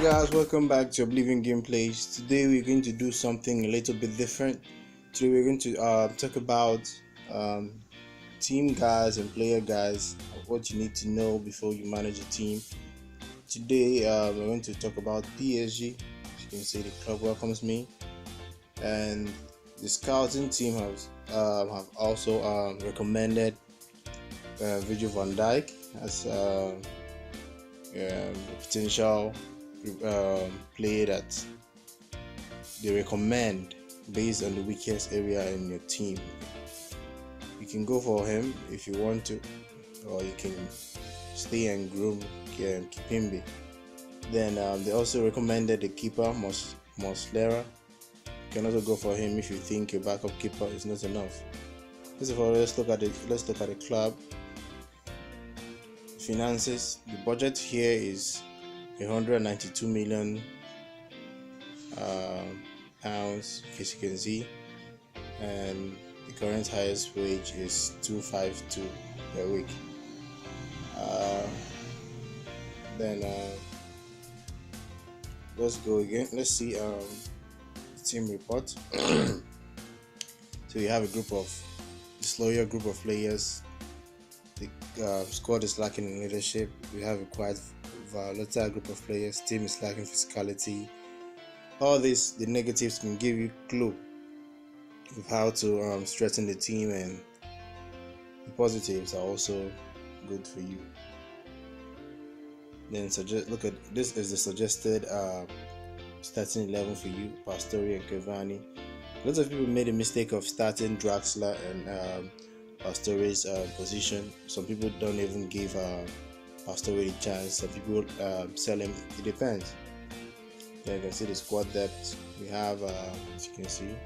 guys, welcome back to Oblivion Gameplays. Today we're going to do something a little bit different. Today we're going to talk about um, team guides and player guides, what you need to know before you manage a team. Today we're going to talk about PSG. As you can see, the club welcomes me, and the scouting team have also recommended Virgil van Dijk as a potential player that they recommend based on the weakest area in your team. You can go for him if you want to, or you can stay and groom Kipembe. Then they also recommended the keeper Muslera. You can also go for him if you think your backup keeper is not enough. First of all, let's look at the club finances. The budget here is 192 million pounds, as you can see, and the current highest wage is 252 per week. Then let's go again. Let's see the team report. So you have a disloyal group of players. The squad is lacking in leadership. We have a quite volatile group of players. Team is lacking physicality. All this, the negatives can give you a clue of how to strengthen the team, and the positives are also good for you. Then look at this is the suggested starting 11 for you: Pastore and Cavani. Lots of people made a mistake of starting Draxler and Pastore's position. Some people don't even give Pastore a chance. Some people sell him. It depends. Then you can see the squad depth. We have, as you can see,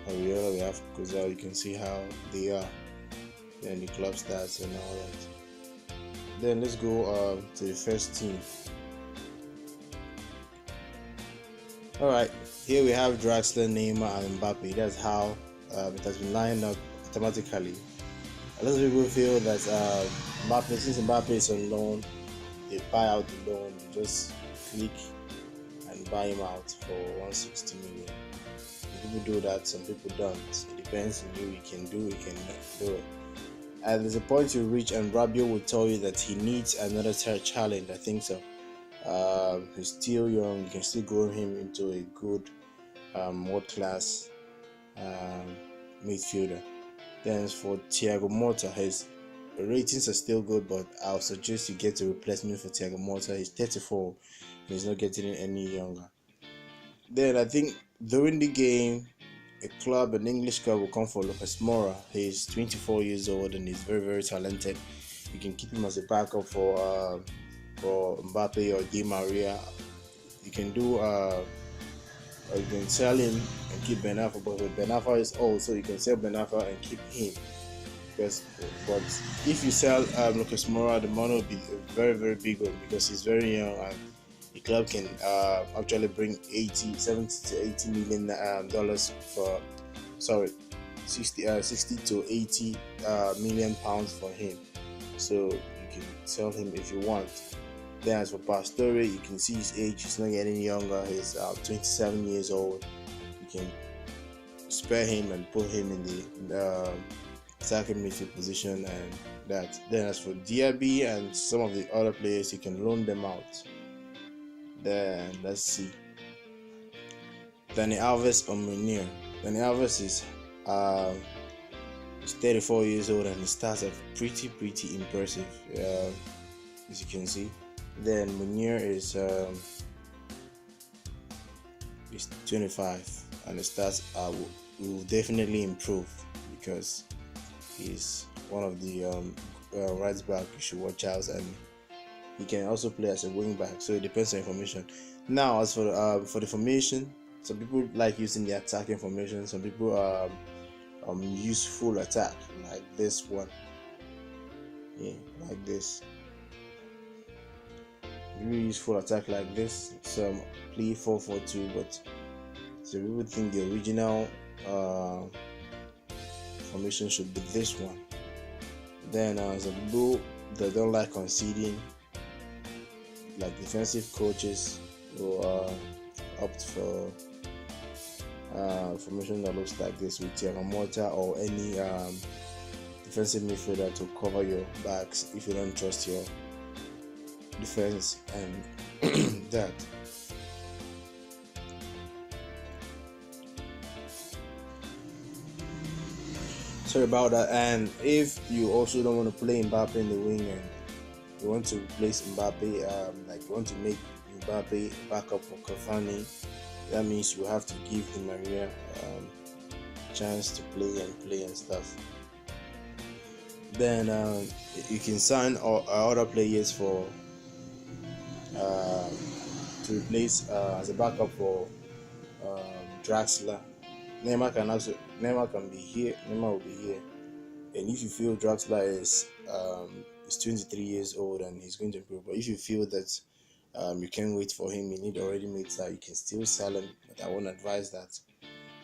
Ariola, we have Kozal. You can see how they are. Then the club stats and all that. Then let's go to the first team. Alright, here we have Draxler, Neymar, and Mbappe. That's how it has been lined up automatically. A lot of people feel that since Mbappe is on loan, they buy out the loan. You just click and buy him out for 160 million. Some people do that, some people don't. It depends on you. You can do it. And there's a point you reach, and Rabiot will tell you that he needs another challenge. I think so. He's still young. You can still grow him into a good, world-class midfielder. Then for Thiago Motta, his ratings are still good, but I'll suggest you get a replacement for Thiago Motta. He's 34, and he's not getting any younger. Then I think during the game, an English club will come for Lucas Moura. He's 24 years old and he's very, very talented. You can keep him as a backup for Mbappe or Di Maria. You can do or you can sell him and keep Ben Arfa, but Ben Arfa is old, so you can sell Ben Arfa and keep him. But if you sell Lucas Moura, the money will be a very, very big one because he's very young, and the club can actually bring 70 to 80 million dollars for 60 to 80 million pounds for him. So you can sell him if you want. Then as for Pastore, you can see his age. He's not getting younger. He's 27 years old. You can spare him and put him in the attacking midfield position, and that. Then as for Diaby and some of the other players, you can loan them out. Then let's see. Dani Alves or Munir. Dani Alves is 34 years old, and his stats are pretty impressive, as you can see. Then Munir is 25, and the stats will definitely improve because he's one of the right back you should watch out, and he can also play as a wing back. So it depends on information. Now, as for the formation, some people like using the attacking formation. Some people use full attack like this one. Yeah, like this. People use full attack like this. Some play 4-4-2, but some people think the original formation should be this one. Then some people that don't like conceding, like defensive coaches, will opt for formation that looks like this with Thiago Motta or any defensive midfielder to cover your backs if you don't trust your defense and that. Sorry about that. And if you also don't want to play Mbappe in the wing and you want to replace Mbappe, like you want to make Mbappe backup for Cavani, that means you have to give Di Maria chance to play and stuff. Then you can sign other players for to replace as a backup for Draxler. Neymar can be here. Neymar will be here. And if you feel Draxler is 23 years old and he's going to improve, but if you feel that you can't wait for him, you need already made that, you can still sell him. But I won't advise that.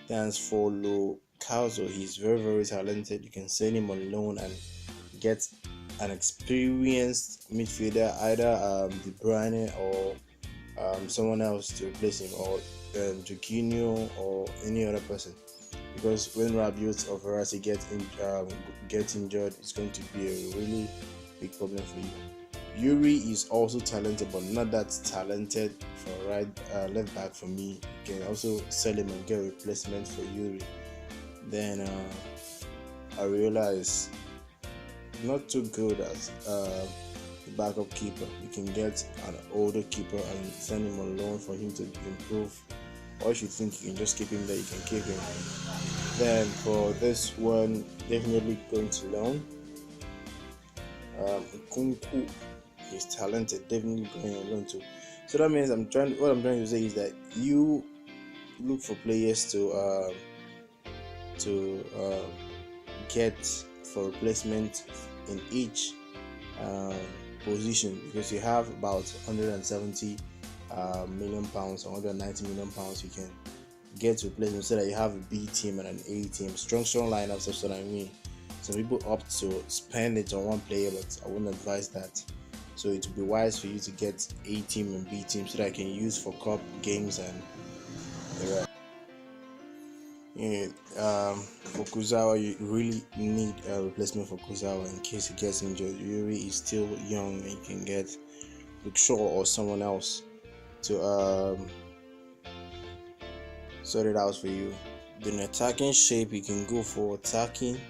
Then as for Lukaku, he's very talented. You can send him on loan and get an experienced midfielder, either De Bruyne or someone else to replace him, or Jorginho or any other person. Because when Rabiot or Verratti get injured, it's going to be a really big problem for you. Yuri is also talented, but not that talented for left back for me. You can also sell him and get a replacement for Yuri. Then Areola is not too good as the backup keeper. You can get an older keeper and send him on loan for him to improve. Or if you think you can just keep him there, you can keep him. Then for this one, definitely going to loan. Kunku is talented, definitely going on loan too. So that means what I'm trying to say is that you look for players to get for replacement in each position, because you have about 170 million pounds or 190 million pounds you can get replacement, so that you have a B team and an A team, strong lineups. That's what I mean. Some people opt to spend it on one player, but I wouldn't advise that. So it would be wise for you to get A team and B team so that I can use for cup games and the rest. For Kurzawa, you really need a replacement for Kurzawa in case he gets injured. Yuri is still young and you can get Luke Shaw or someone else to sort it out for you. Then attacking shape, you can go for attacking.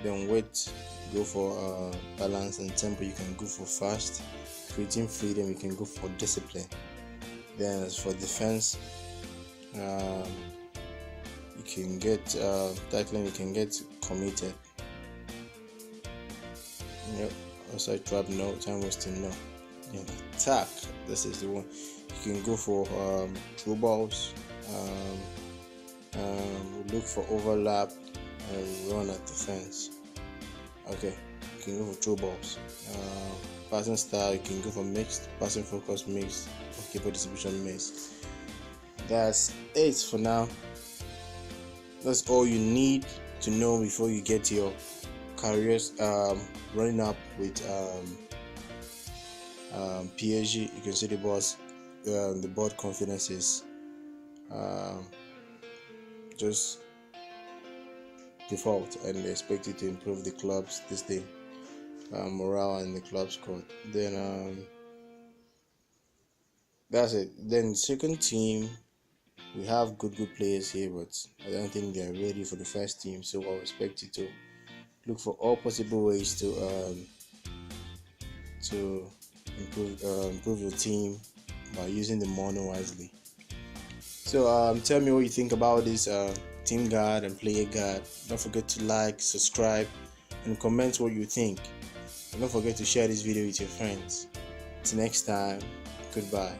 Then width, go for balance, and tempo, you can go for fast. Creating freedom, you can go for discipline. Then as for defense, you can get tackling, you can get committed. Yep. Also trap, no time wasting, no. Then attack, this is the one. You can go for through balls, look for overlap and run at defense. Okay, you can go for through balls. Passing style, you can go for mixed, passing focus mixed, or keeper distribution mixed. That's it for now. That's all you need to know before you get your careers running up with PSG. You can see the board confidence is just default, and they expect it to improve the club's morale and the club squad. Then that's it. Then the second team, we have good players here, but I don't think they are ready for the first team. So I expect you to look for all possible ways to improve your team by using the money wisely. So tell me what you think about this team guide and player guide. Don't forget to like, subscribe, and comment what you think. And don't forget to share this video with your friends. Till next time, goodbye.